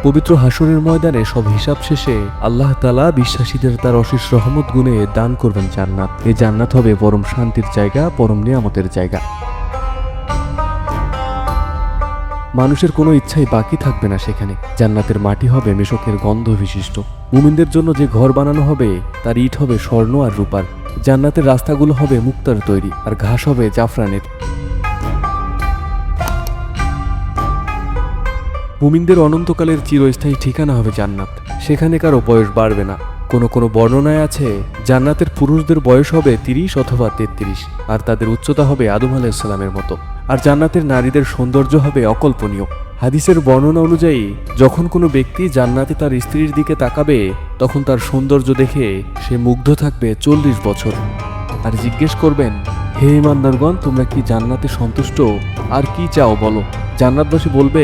পবিত্র হাসরের ময়দানে সব হিসাব শেষে আল্লাহ তাআলা বিশ্বাসীদের তার অশেষ রহমত গুণে দান করবেন জান্নাত। এই জান্নাত হবে পরম শান্তির জায়গা, পরম নিয়ামতের জায়গা। মানুষের কোনো ইচ্ছাই বাকি থাকবে না সেখানে। জান্নাতের মাটি হবে মেশকের গন্ধ বিশিষ্ট। মুমিনদের জন্য যে ঘর বানানো হবে তার ইট হবে স্বর্ণ আর রূপার। জান্নাতের রাস্তাগুলো হবে মুক্তার তৈরি, আর ঘাস হবে জাফরানের। মুমিনদের অনন্তকালের চিরস্থায়ী ঠিকানা হবে জান্নাত। সেখানে কারো বয়স বাড়বে না। কোনো বর্ণনায় আছে জান্নাতের পুরুষদের বয়স হবে 30 অথবা 33, আর তাদের উচ্চতা হবে আদম আলাইহিস সালামের মতো। আর জান্নাতের নারীদের সৌন্দর্য হবে অকল্পনীয়। হাদিসের বর্ণনা অনুযায়ী যখন কোনো ব্যক্তি জান্নাতে তার স্ত্রীর দিকে তাকাবে তখন তার সৌন্দর্য দেখে সে মুগ্ধ থাকবে 40 বছর। আর জিজ্ঞেস করবেন, হে ঈমানদারগণ, তোমরা কি জান্নাতে সন্তুষ্ট? আর কি চাও বলো? জান্নাতবাসী বলবে,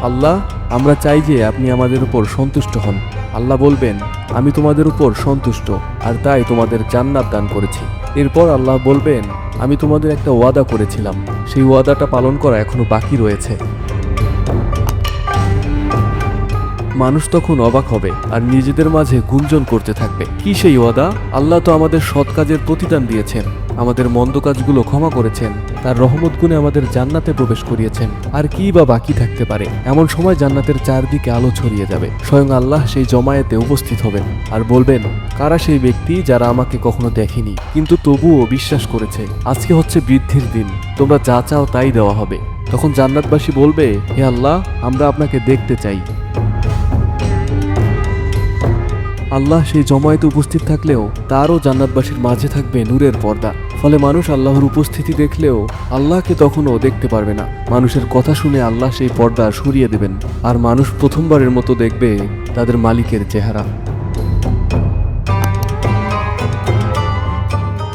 আল্লাহ, আমরা চাই যে আপনি আমাদের উপর সন্তুষ্ট হন। আল্লাহ বলবেন, আমি তোমাদের উপর সন্তুষ্ট, আর তাই তোমাদের জান্নাত দান করেছি। এরপর আল্লাহ বলবেন, আমি তোমাদের একটা ওয়াদা করেছিলাম, সেই ওয়াদাটা পালন করা এখনো বাকি রয়েছে। মানুষ তখন অবাক হবে আর নিজেদের মাঝে গুঞ্জন করতে থাকবে, কি সেই ওয়াদা? আল্লাহ তো আমাদের সৎ কাজের প্রতিদান দিয়েছেন, আমাদের মন্দ কাজগুলো ক্ষমা করেছেন, তার রহমত গুণে আমাদের জান্নাতে প্রবেশ করিয়েছেন। আর কি বা বাকি থাকতে পারে? এমন সময় জান্নাতের চারদিকে আলো ছড়িয়ে যাবে। স্বয়ং আল্লাহ সেই জমায়েতে উপস্থিত হবেন আর বলবেন, কারা সেই ব্যক্তি যারা আমাকে কখনো দেখেনি কিন্তু তবুও বিশ্বাস করেছে? আজকে হচ্ছে বৃদ্ধির দিন, তোমরা যা চাও তাই দেওয়া হবে। তখন জান্নাতবাসী বলবে, হে আল্লাহ, আমরা আপনাকে দেখতে চাই। আল্লাহ সেই জমায়েতে উপস্থিত থাকলেও তারও জান্নাতবাসীর মাঝে থাকবে নূরের পর্দা। ফলে মানুষ আল্লাহর উপস্থিতি দেখলেও আল্লাহকে তখনও দেখতে পারবে না। মানুষের কথা শুনে আল্লাহ সেই পর্দা সরিয়ে দেবেন, আর মানুষ প্রথমবারের মতো দেখবে তাদের মালিকের চেহারা।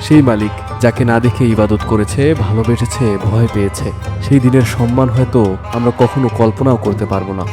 সেই মালিক যাকে না দেখে ইবাদত করেছে, ভালোবেসেছে, ভয় পেয়েছে। সেই দিনের সম্মান হয়তো আমরা কখনো কল্পনাও করতে পারবো না।